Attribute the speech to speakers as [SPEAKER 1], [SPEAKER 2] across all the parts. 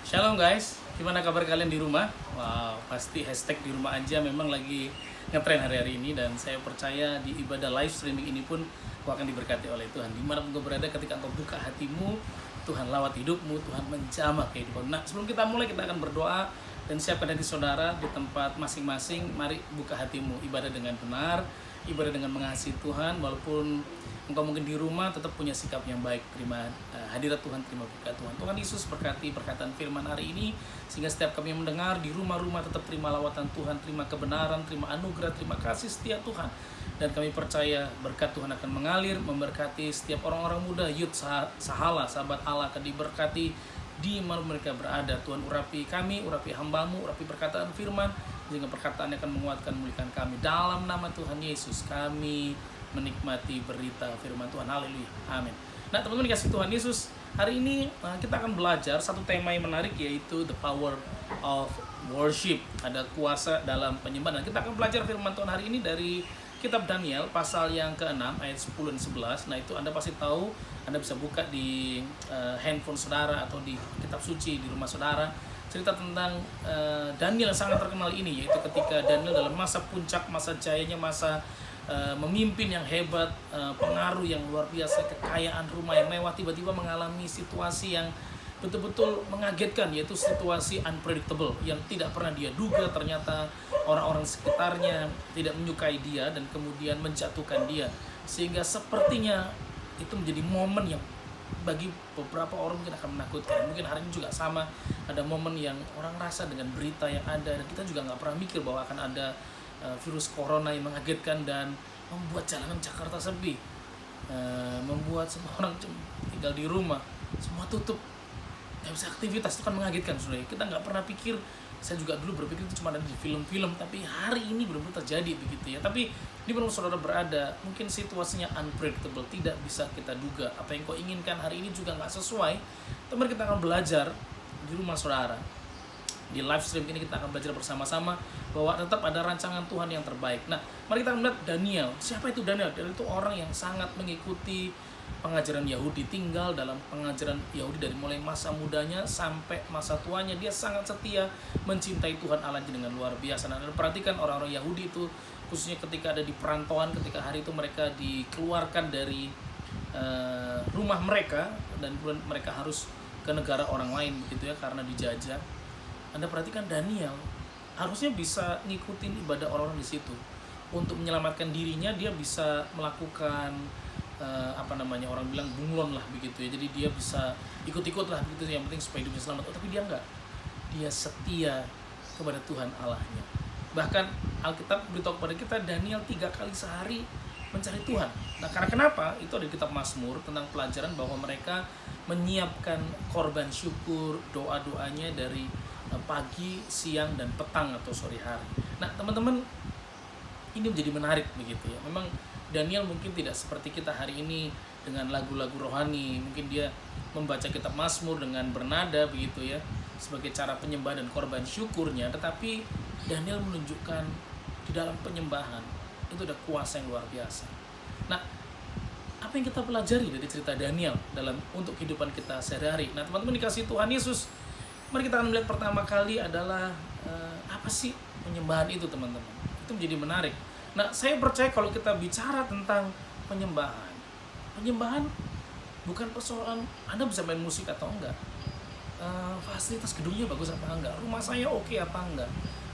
[SPEAKER 1] Shalom guys, gimana kabar kalian di rumah? Wow, pasti hashtag di rumah aja memang lagi ngetren hari-hari ini. Dan saya percaya di ibadah live streaming ini pun kau akan diberkati oleh Tuhan. Dimanapun kau berada, ketika kau buka hatimu, Tuhan lawat hidupmu, Tuhan menjamah kehidupan. Nah, sebelum kita mulai, kita akan berdoa dan siapkan hati saudara di tempat masing-masing. Mari buka hatimu, ibadah dengan benar, ibadah dengan mengasihi Tuhan. Walaupun engkau mungkin di rumah, tetap punya sikap yang baik. Terima hadirat Tuhan, terima berkat Tuhan. Tuhan Yesus berkati perkataan firman hari ini, sehingga setiap kami yang mendengar di rumah-rumah tetap terima lawatan Tuhan, terima kebenaran, terima anugerah, terima kasih setia Tuhan. Dan kami percaya berkat Tuhan akan mengalir, memberkati setiap orang-orang muda, youth, sahala, sahabat Allah akan diberkati di mana mereka berada. Tuhan urapi kami, urapi hambamu, urapi perkataan firman, sehingga perkataan akan menguatkan, memulihkan kami. Dalam nama Tuhan Yesus kami menikmati berita firman Tuhan. Haleluya, amin. Nah teman-teman dikasih Tuhan Yesus, hari ini kita akan belajar satu tema yang menarik, yaitu the power of worship. Ada kuasa dalam penyembahan. Kita akan belajar firman Tuhan hari ini dari kitab Daniel pasal yang ke-6 ayat 10 dan 11. Nah itu Anda pasti tahu, Anda bisa buka di handphone saudara atau di kitab suci di rumah saudara. Cerita tentang Daniel yang sangat terkenal ini, yaitu ketika Daniel dalam masa puncak, masa jayanya, masa memimpin yang hebat, pengaruh yang luar biasa, kekayaan rumah yang mewah, tiba-tiba mengalami situasi yang betul-betul mengagetkan, yaitu situasi unpredictable yang tidak pernah dia duga. Ternyata orang-orang sekitarnya tidak menyukai dia dan kemudian menjatuhkan dia, sehingga sepertinya itu menjadi momen yang bagi beberapa orang mungkin akan menakutkan. Mungkin hari ini juga sama, ada momen yang orang rasa dengan berita yang ada, dan kita juga nggak pernah mikir bahwa akan ada virus corona yang mengagetkan dan membuat jalanan Jakarta sepi, membuat semua orang tinggal di rumah, semua tutup, nggak bisa aktivitas. Itu kan mengagetkan, saudara. Kita nggak pernah pikir. Saya juga dulu berpikir itu cuma ada di film-film, tapi hari ini benar-benar terjadi begitu ya. Tapi di mana saudara berada, mungkin situasinya unpredictable, tidak bisa kita duga. Apa yang kau inginkan hari ini juga nggak sesuai. Teman, kita akan belajar di rumah saudara. Di live stream ini kita akan belajar bersama-sama bahwa tetap ada rancangan Tuhan yang terbaik. Nah, mari kita melihat Daniel. Siapa itu Daniel? Daniel itu orang yang sangat mengikuti pengajaran Yahudi, tinggal dalam pengajaran Yahudi dari mulai masa mudanya sampai masa tuanya. Dia sangat setia, mencintai Tuhan Allahnya dengan luar biasa. Nah, perhatikan orang-orang Yahudi itu, khususnya ketika ada di perantauan, ketika hari itu mereka dikeluarkan dari rumah mereka, dan kemudian mereka harus ke negara orang lain begitu ya, karena dijajah. Anda perhatikan Daniel harusnya bisa ngikutin ibadah orang-orang di situ. Untuk menyelamatkan dirinya, dia bisa melakukan orang bilang bunglon lah begitu ya. Jadi dia bisa ikut-ikut lah begitu, yang penting supaya hidupnya selamat. Tapi dia enggak. Dia setia kepada Tuhan Allahnya. Bahkan Alkitab beritahu kepada kita, Daniel 3 kali sehari mencari Tuhan. Nah, karena kenapa? Itu ada di kitab Mazmur tentang pelajaran bahwa mereka menyiapkan korban syukur, doa-doanya dari pagi, siang, dan petang atau sore hari. Nah, teman-teman, ini menjadi menarik begitu ya. Memang Daniel mungkin tidak seperti kita hari ini dengan lagu-lagu rohani. Mungkin dia membaca kitab Mazmur dengan bernada begitu ya, sebagai cara penyembahan dan korban syukurnya. Tetapi Daniel menunjukkan di dalam penyembahan itu ada kuasa yang luar biasa. Nah, apa yang kita pelajari dari cerita Daniel untuk kehidupan kita sehari-hari? Nah, teman-teman dikasih Tuhan Yesus, mari kita akan melihat pertama kali adalah apa sih penyembahan itu, teman-teman. Itu menjadi menarik. Nah, saya percaya kalau kita bicara tentang penyembahan bukan persoalan Anda bisa main musik atau enggak, fasilitas gedungnya bagus apa enggak, rumah saya oke apa enggak,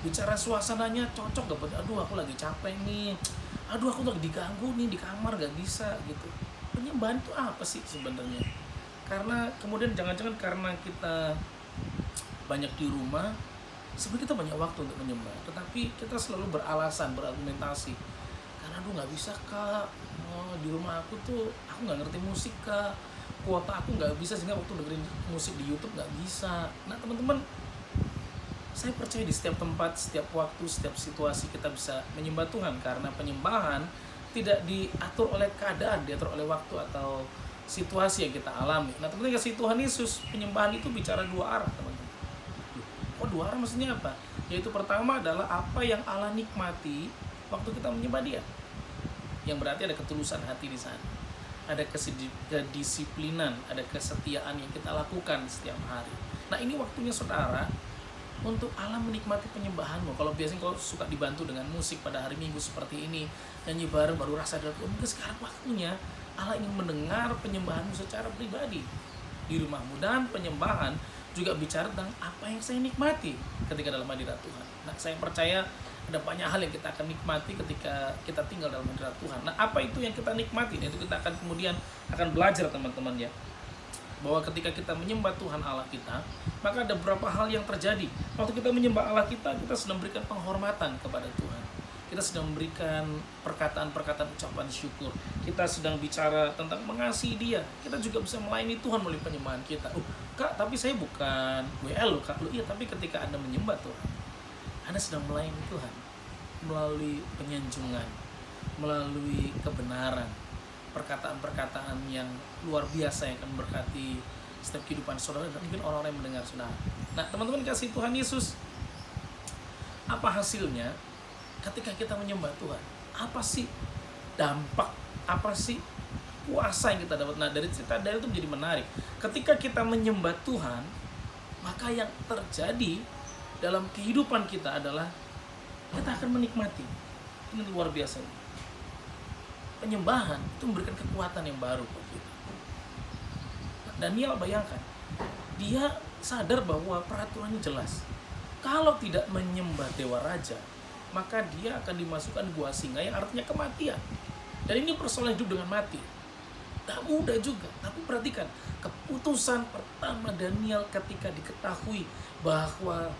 [SPEAKER 1] bicara suasananya cocok gak, aduh aku lagi capek nih, aduh aku lagi diganggu nih di kamar gak bisa gitu. Penyembahan itu apa sih sebenarnya? Karena kemudian jangan-jangan karena kita banyak di rumah, sebenarnya kita banyak waktu untuk menyembah, tetapi kita selalu beralasan, berargumentasi, karena aduh nggak bisa kak, di rumah aku tuh aku nggak ngerti musik kak, kuota aku nggak bisa sehingga waktu dengerin musik di YouTube nggak bisa. Nah teman-teman, saya percaya di setiap tempat, setiap waktu, setiap situasi kita bisa menyembah Tuhan, karena penyembahan tidak diatur oleh keadaan, diatur oleh waktu atau situasi yang kita alami. Nah teman-teman kasih Tuhan Yesus, penyembahan itu bicara dua arah, teman-teman. Dua arah maksudnya apa? Yaitu pertama adalah apa yang Allah nikmati waktu kita menyembah Dia, yang berarti ada ketulusan hati di sana, ada kedisiplinan, ada kesetiaan yang kita lakukan setiap hari. Nah ini waktunya saudara untuk Allah menikmati penyembahanmu. Kalau biasanya kau suka dibantu dengan musik pada hari Minggu seperti ini, nyanyi bareng baru rasa dalam, mungkin sekarang waktunya Allah ingin mendengar penyembahanmu secara pribadi di rumahmu. Dan penyembahan juga bicara tentang apa yang saya nikmati ketika dalam hadirat Tuhan. Nah saya percaya ada banyak hal yang kita akan nikmati ketika kita tinggal dalam hadirat Tuhan. Nah apa itu yang kita nikmati? Itu kita akan kemudian akan belajar teman-teman ya, bahwa ketika kita menyembah Tuhan Allah kita, maka ada beberapa hal yang terjadi. Waktu kita menyembah Allah kita sedang memberikan penghormatan kepada Tuhan. Kita sedang memberikan perkataan-perkataan ucapan syukur. Kita sedang bicara tentang mengasihi Dia. Kita juga bisa melayani Tuhan melalui penyembahan kita. Kak, tapi saya bukan WL loh, Kak. Iya, tapi ketika Anda menyembah Tuhan, Anda sedang melayani Tuhan melalui penyanjungan, melalui kebenaran, perkataan-perkataan yang luar biasa yang akan memberkati setiap kehidupan saudara dan mungkin orang-orang yang mendengar saudara. Nah teman-teman kasih Tuhan Yesus, apa hasilnya ketika kita menyembah Tuhan? Apa sih dampak, apa sih kuasa yang kita dapat? Nah dari cerita Daniel itu menjadi menarik. Ketika kita menyembah Tuhan, maka yang terjadi dalam kehidupan kita adalah kita akan menikmati. Ini luar biasa. Penyembahan itu memberikan kekuatan yang baru buat kita. Daniel bayangkan, dia sadar bahwa peraturannya jelas. Kalau tidak menyembah dewa raja, maka dia akan dimasukkan gua singa yang artinya kematian. Dan ini persoalan hidup dengan mati. Tak mudah juga, tapi perhatikan keputusan pertama Daniel ketika diketahui bahwa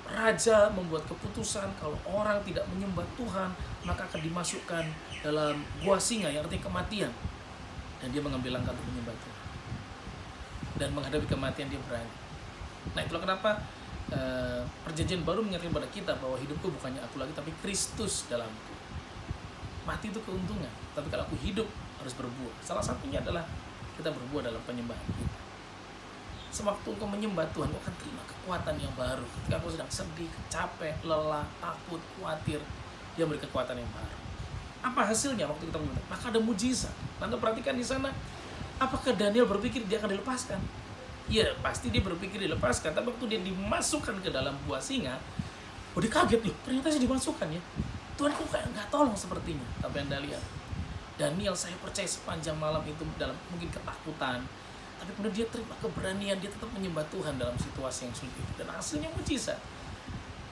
[SPEAKER 1] raja membuat keputusan kalau orang tidak menyembah Tuhan maka akan dimasukkan dalam gua singa yang artinya kematian, dan dia mengambil langkah untuk menyembah Tuhan dan menghadapi kematian dia berani. Nah itulah kenapa perjanjian baru mengingatkan kepada kita bahwa hidupku bukannya aku lagi tapi Kristus dalamku. Mati itu keuntungan, tapi kalau aku hidup harus berbuah. Salah satunya adalah kita berbuah dalam penyembahan kita. Sewaktu engkau menyembah Tuhan, engkau akan terima kekuatan yang baru. Ketika engkau sedang sedih, capek, lelah, takut, khawatir, Dia beri kekuatan yang baru. Apa hasilnya waktu kita menyembah? Maka ada mujizat. Anda perhatikan di sana, apakah Daniel berpikir dia akan dilepaskan? Ya, pasti dia berpikir dilepaskan. Tapi waktu dia dimasukkan ke dalam gua singa, dia kaget, loh, ternyata sih dimasukkan ya. Tuhan kok kayak nggak tolong sepertinya. Tapi Anda lihat, Daniel saya percaya sepanjang malam itu dalam mungkin ketakutan, tapi kemudian dia terima keberanian, dia tetap menyembah Tuhan dalam situasi yang sulit itu, dan hasilnya mujizat.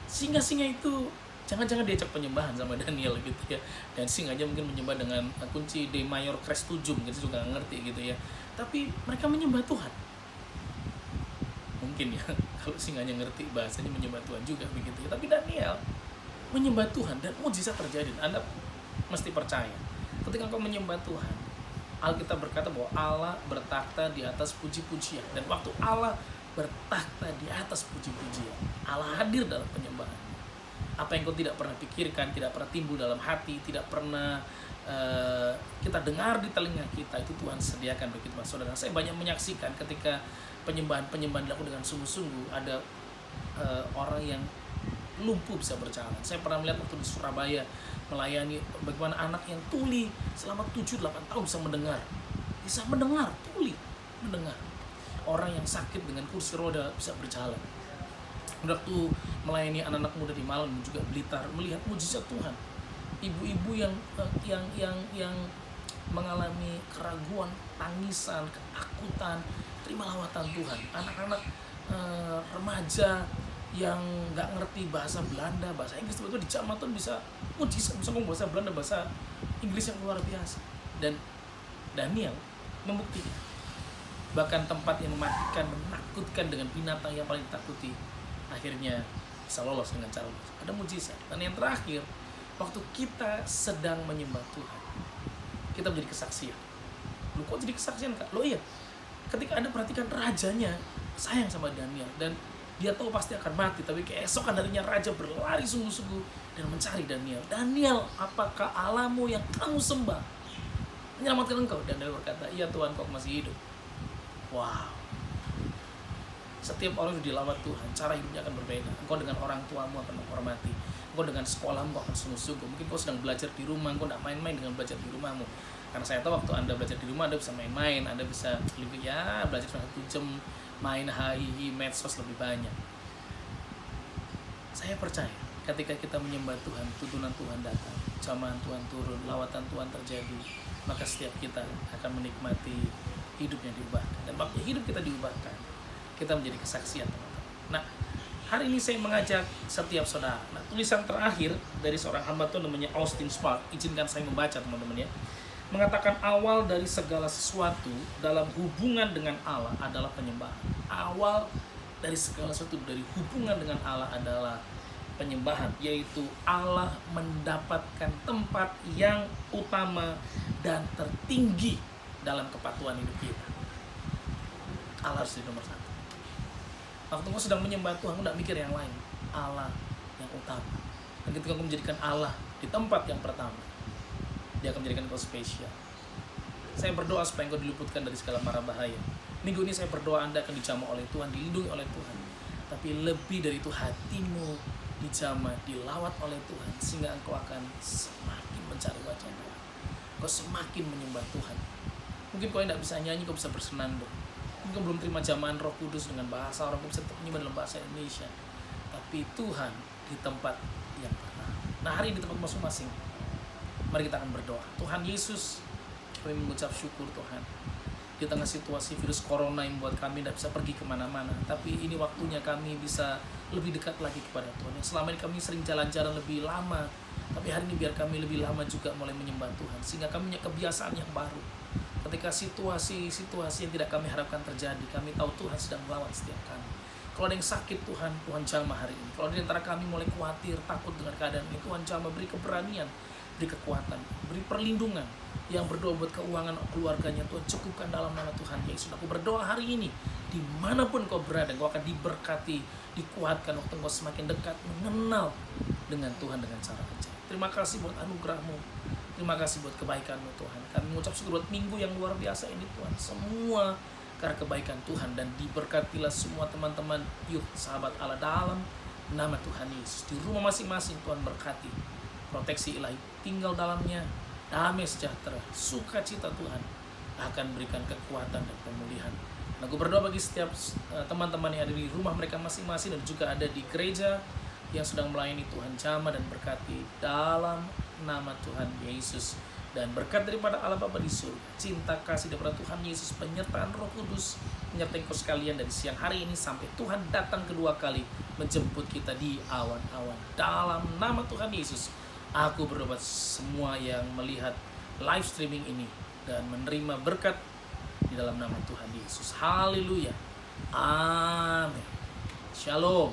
[SPEAKER 1] Singa-singa itu jangan-jangan diajak penyembahan sama Daniel gitu ya, dan singanya mungkin menyembah dengan kunci D mayor crash 7, gitu juga nggak ngerti gitu ya, tapi mereka menyembah Tuhan. Mungkin ya kalau singanya ngerti bahasanya menyembah Tuhan juga begitu ya, tapi Daniel menyembah Tuhan dan mujizat terjadi. Anda mesti percaya ketika engkau menyembah Tuhan, Alkitab berkata bahwa Allah bertakhta di atas puji-pujian. Dan waktu Allah bertakhta di atas puji-pujian, Allah hadir dalam penyembahan. Apa yang kau tidak pernah pikirkan, tidak pernah timbul dalam hati, tidak pernah kita dengar di telinga kita, itu Tuhan sediakan bagi kita saudara. Saya banyak menyaksikan ketika penyembahan dilakukan dengan sungguh-sungguh, ada orang yang lumpuh bisa berjalan. Saya pernah melihat waktu di Surabaya melayani bagaimana anak yang tuli selama 7-8 tahun bisa mendengar tuli, mendengar. Orang yang sakit dengan kursi roda bisa berjalan. Waktu melayani anak-anak muda di Malang juga Blitar, melihat mujizat Tuhan. Ibu-ibu yang mengalami keraguan, tangisan, ketakutan, terima lawatan Tuhan. Anak-anak remaja yang nggak ngerti bahasa Belanda, bahasa Inggris, itu di Jamaton bisa mujizat, bisa ngomong bahasa Belanda, bahasa Inggris yang luar biasa. Dan Daniel membuktikan, bahkan tempat yang mematikan, menakutkan dengan binatang yang paling ditakuti, akhirnya bisa lolos dengan cara ada mujizat. Dan yang terakhir, waktu kita sedang menyembah Tuhan, kita menjadi kesaksian. Lu kok jadi kesaksian, Kak? Lo iya, ketika Anda perhatikan rajanya sayang sama Daniel dan dia tahu pasti akan mati, tapi keesokan harinya raja berlari sungguh-sungguh dan mencari Daniel. Daniel, apakah Allahmu yang kamu sembah menyelamatkan engkau? Dan Daniel berkata, iya Tuhan, kau masih hidup. Wow. Setiap orang yang dilawat Tuhan, cara hidupnya akan berbeda. Engkau dengan orang tuamu akan menghormati. Engkau dengan sekolahmu akan sungguh-sungguh. Mungkin kau sedang belajar di rumah, engkau tidak main-main dengan belajar di rumahmu. Karena saya tahu waktu Anda belajar di rumah, Anda bisa main-main, Anda bisa lebih belajar cuma 1 jam, main HII, medsos lebih banyak. Saya percaya ketika kita menyembah Tuhan, tuntunan Tuhan datang, jamahan Tuhan turun, lawatan Tuhan terjadi, maka setiap kita akan menikmati hidup yang diubahkan. Dan waktu hidup kita diubahkan, kita menjadi kesaksian, teman-teman. Nah, hari ini saya mengajak setiap saudara. Nah, tulisan terakhir dari seorang hamba Tuhan namanya Austin Spark, izinkan saya membaca, teman-teman ya. Mengatakan awal dari segala sesuatu dalam hubungan dengan Allah adalah penyembahan. Awal dari segala sesuatu dari hubungan dengan Allah adalah penyembahan, yaitu Allah mendapatkan tempat yang utama dan tertinggi dalam kepatuhan hidup kita. Allah harus di nomor 1. Waktu kau sedang menyembah Tuhan, kau tidak mikir yang lain. Allah yang utama. Dan ketika kau menjadikan Allah di tempat yang pertama, Dia akan menjadikan kau spesial. Saya berdoa supaya engkau diluputkan dari segala mara bahaya. Minggu ini saya berdoa Anda akan dijamah oleh Tuhan, dilindungi oleh Tuhan. Tapi lebih dari itu, hatimu dijamah, dilawat oleh Tuhan, sehingga engkau akan semakin mencari wajah Tuhan. Kau semakin menyembah Tuhan. Mungkin kau tidak bisa nyanyi, kau bisa bersenandung. Mungkin kau belum terima jamahan Roh Kudus dengan bahasa orang, kau bisa tetap menyembah dalam bahasa Indonesia. Tapi Tuhan di tempat yang pertama. Nah, hari ini di tempat masing-masing, mari kita akan berdoa. Tuhan Yesus, kami mengucap syukur Tuhan. Di tengah situasi virus corona yang membuat kami tidak bisa pergi kemana-mana, tapi ini waktunya kami bisa lebih dekat lagi kepada Tuhan. Yang selama ini kami sering jalan-jalan lebih lama, tapi hari ini biar kami lebih lama juga mulai menyembah Tuhan, sehingga kami punya kebiasaan yang baru. Ketika situasi-situasi yang tidak kami harapkan terjadi, kami tahu Tuhan sedang melawat setiap kami. Kalau ada yang sakit, Tuhan jamah hari ini. Kalau di antara kami mulai khawatir, takut dengan keadaan ini, Tuhan jamah, beri keberanian, beri kekuatan, beri perlindungan. Yang berdoa buat keuangan keluarganya, Tuhan cukupkan dalam nama Tuhan Yesus. Aku berdoa hari ini, dimanapun kau berada, kau akan diberkati, dikuatkan waktu kau semakin dekat mengenal dengan Tuhan dengan cara ajaib. Terima kasih buat anugerah-Mu, terima kasih buat kebaikan-Mu Tuhan. Kami mengucap syukur buat minggu yang luar biasa ini Tuhan, semua karena kebaikan Tuhan. Dan diberkatilah semua teman-teman, yuk sahabat Allah, dalam nama Tuhan Yesus. Di rumah masing-masing Tuhan berkati, proteksi ilahi tinggal dalamnya, damai sejahtera, sukacita Tuhan akan berikan kekuatan dan pemulihan. Nah, aku berdoa bagi setiap teman-teman yang ada di rumah mereka masing-masing dan juga ada di gereja yang sedang melayani, Tuhan jamah dan berkati dalam nama Tuhan Yesus. Dan berkat daripada Allah Bapa di surga, cinta kasih daripada Tuhan Yesus, penyertaan Roh Kudus menyertai engkau sekalian dari siang hari ini sampai Tuhan datang kedua kali menjemput kita di awan-awan. Dalam nama Tuhan Yesus, aku berdoa semua yang melihat live streaming ini dan menerima berkat di dalam nama Tuhan Yesus. Haleluya. Amin. Shalom.